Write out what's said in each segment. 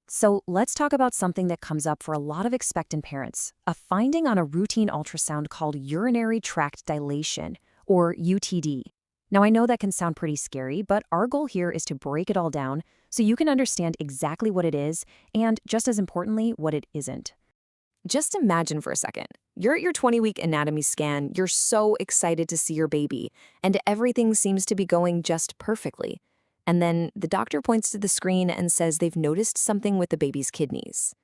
So let's talk about something that comes up for a lot of expectant parents, a finding on a routine ultrasound called urinary tract dilation, or UTD. Now, I know that can sound pretty scary, but our goal here is to break it all down so you can understand exactly what it is and, just as importantly, what it isn't. Just imagine for a second. You're at your 20-week anatomy scan, you're so excited to see your baby, and everything seems to be going just perfectly. And then the doctor points to the screen and says they've noticed something with the baby's kidneys.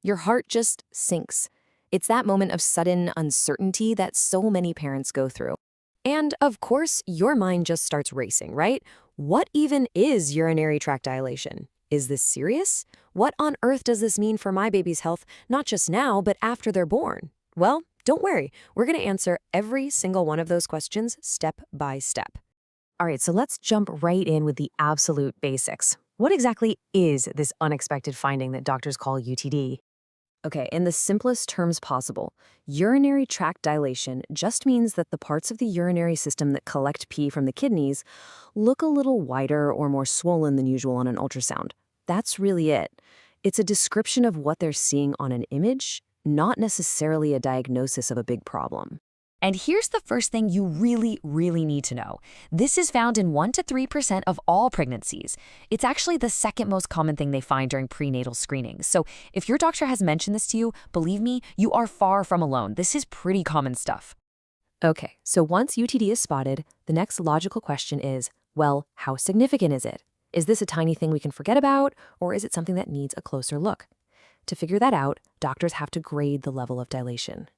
Your heart just sinks. It's that moment of sudden uncertainty that so many parents go through. And of course, your mind just starts racing, right? What even is urinary tract dilation? Is this serious? What on earth does this mean for my baby's health, not just now, but after they're born? Well, don't worry. We're going to answer every single one of those questions step by step. All right, so let's jump right in with the absolute basics. What exactly is this unexpected finding that doctors call UTD? Okay, in the simplest terms possible, urinary tract dilation just means that the parts of the urinary system that collect pee from the kidneys look a little wider or more swollen than usual on an ultrasound. That's really it. It's a description of what they're seeing on an image, not necessarily a diagnosis of a big problem. And here's the first thing you really need to know. This is found in 1 to 3% of all pregnancies. It's actually the second most common thing they find during prenatal screenings. So if your doctor has mentioned this to you, believe me, you are far from alone. This is pretty common stuff. Okay, so once UTD is spotted, the next logical question is, well, how significant is it? Is this a tiny thing we can forget about, or is it something that needs a closer look? To figure that out, doctors have to grade the level of dilation.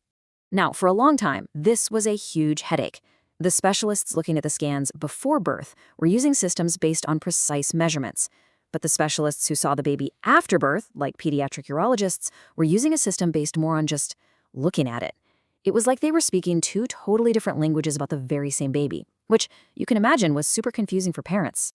Now, for a long time, this was a huge headache. The specialists looking at the scans before birth were using systems based on precise measurements. But the specialists who saw the baby after birth, like pediatric urologists, were using a system based more on just looking at it. It was like they were speaking two totally different languages about the very same baby, which you can imagine was super confusing for parents.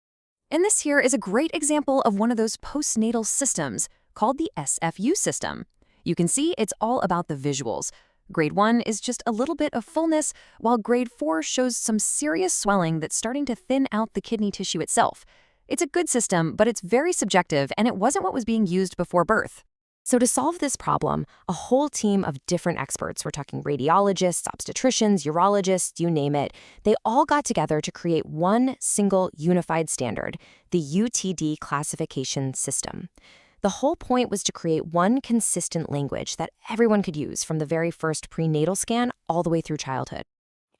And this here is a great example of one of those postnatal systems called the SFU system. You can see it's all about the visuals. Grade 1 is just a little bit of fullness, while grade 4 shows some serious swelling that's starting to thin out the kidney tissue itself. It's a good system, but it's very subjective, and it wasn't what was being used before birth. So to solve this problem, a whole team of different experts, we're talking radiologists, obstetricians, urologists, you name it, they all got together to create one single unified standard, the UTD classification system. The whole point was to create one consistent language that everyone could use from the very first prenatal scan all the way through childhood.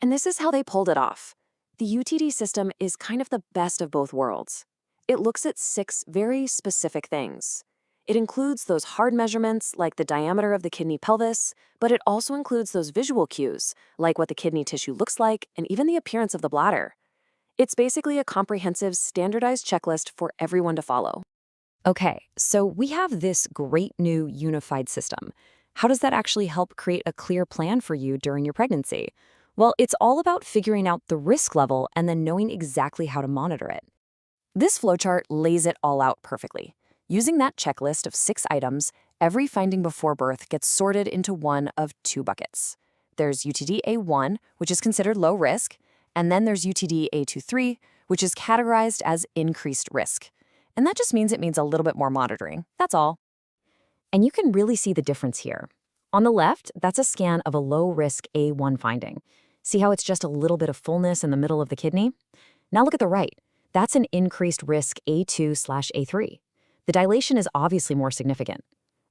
And this is how they pulled it off. The UTD system is kind of the best of both worlds. It looks at 6 very specific things. It includes those hard measurements like the diameter of the kidney pelvis, but it also includes those visual cues like what the kidney tissue looks like and even the appearance of the bladder. It's basically a comprehensive, standardized checklist for everyone to follow. Okay, so we have this great new unified system. How does that actually help create a clear plan for you during your pregnancy? Well, it's all about figuring out the risk level and then knowing exactly how to monitor it. This flowchart lays it all out perfectly. Using that checklist of 6 items, every finding before birth gets sorted into one of 2 buckets. There's UTD A1, which is considered low risk, and then there's UTD A23, which is categorized as increased risk. And that just means it needs a little bit more monitoring. That's all. And you can really see the difference here. On the left, that's a scan of a low-risk A1 finding. See how it's just a little bit of fullness in the middle of the kidney? Now look at the right. That's an increased risk A2/A3. The dilation is obviously more significant.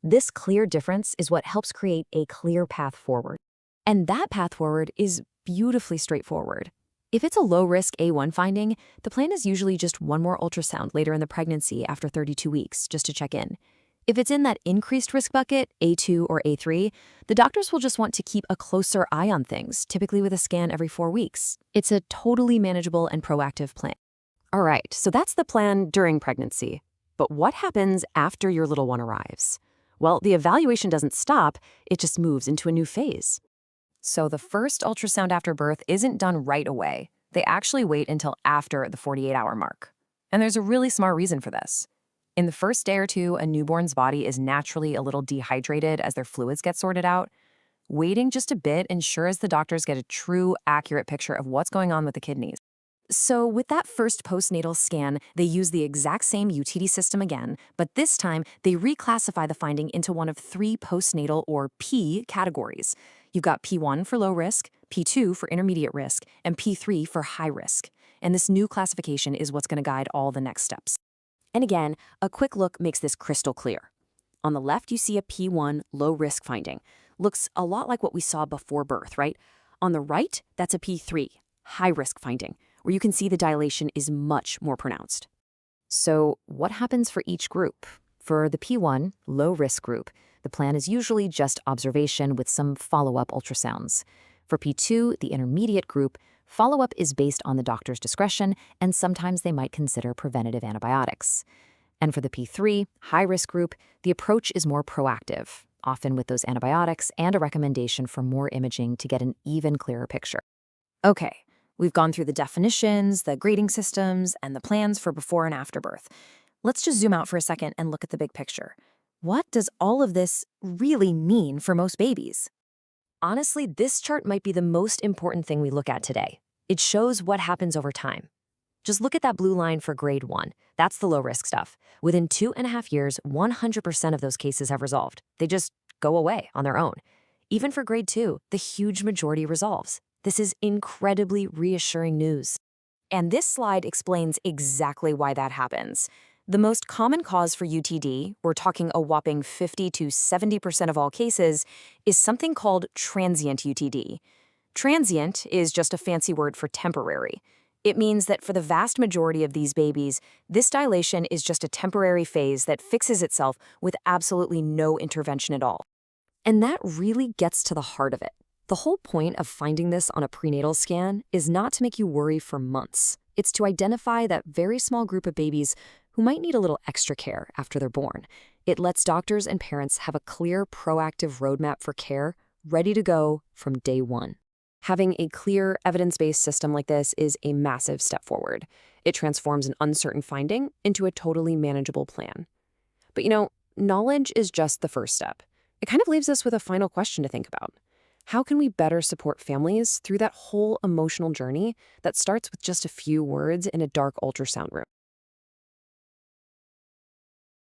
This clear difference is what helps create a clear path forward. And that path forward is beautifully straightforward. If it's a low-risk A1 finding, the plan is usually just one more ultrasound later in the pregnancy after 32 weeks, just to check in. If it's in that increased risk bucket, A2 or A3, the doctors will just want to keep a closer eye on things, typically with a scan every 4 weeks. It's a totally manageable and proactive plan. All right, so that's the plan during pregnancy. But what happens after your little one arrives? Well, the evaluation doesn't stop, it just moves into a new phase. So the first ultrasound after birth isn't done right away. They actually wait until after the 48-hour mark. And there's a really smart reason for this. In the first day or two, a newborn's body is naturally a little dehydrated as their fluids get sorted out. Waiting just a bit ensures the doctors get a true, accurate picture of what's going on with the kidneys. So, with that first postnatal scan, they use the exact same UTD system again, but this time they reclassify the finding into one of three postnatal or P categories. You've got P1 for low risk, P2 for intermediate risk, and P3 for high risk. And this new classification is what's going to guide all the next steps. And again, a quick look makes this crystal clear. On the left, you see a P1 low risk finding. Looks a lot like what we saw before birth, right? On the right, that's a P3 high risk finding, where you can see the dilation is much more pronounced. So, what happens for each group? For the P1 low risk group, the plan is usually just observation with some follow-up ultrasounds. For P2, the intermediate group, follow-up is based on the doctor's discretion, and sometimes they might consider preventative antibiotics. And for the P3, high-risk group, the approach is more proactive, often with those antibiotics and a recommendation for more imaging to get an even clearer picture. Okay, we've gone through the definitions, the grading systems, and the plans for before and after birth. Let's just zoom out for a second and look at the big picture. What does all of this really mean for most babies? Honestly, this chart might be the most important thing we look at today. It shows what happens over time. Just look at that blue line for grade 1. That's the low-risk stuff. Within 2.5 years, 100% of those cases have resolved. They just go away on their own. Even for grade 2, the huge majority resolves. This is incredibly reassuring news. And this slide explains exactly why that happens. The most common cause for UTD, we're talking a whopping 50 to 70% of all cases, is something called transient UTD. Transient is just a fancy word for temporary. It means that for the vast majority of these babies, this dilation is just a temporary phase that fixes itself with absolutely no intervention at all. And that really gets to the heart of it. The whole point of finding this on a prenatal scan is not to make you worry for months. It's to identify that very small group of babies who might need a little extra care after they're born. It lets doctors and parents have a clear, proactive roadmap for care, ready to go from day one. Having a clear, evidence-based system like this is a massive step forward. It transforms an uncertain finding into a totally manageable plan. But knowledge is just the first step. It kind of leaves us with a final question to think about. How can we better support families through that whole emotional journey that starts with just a few words in a dark ultrasound room?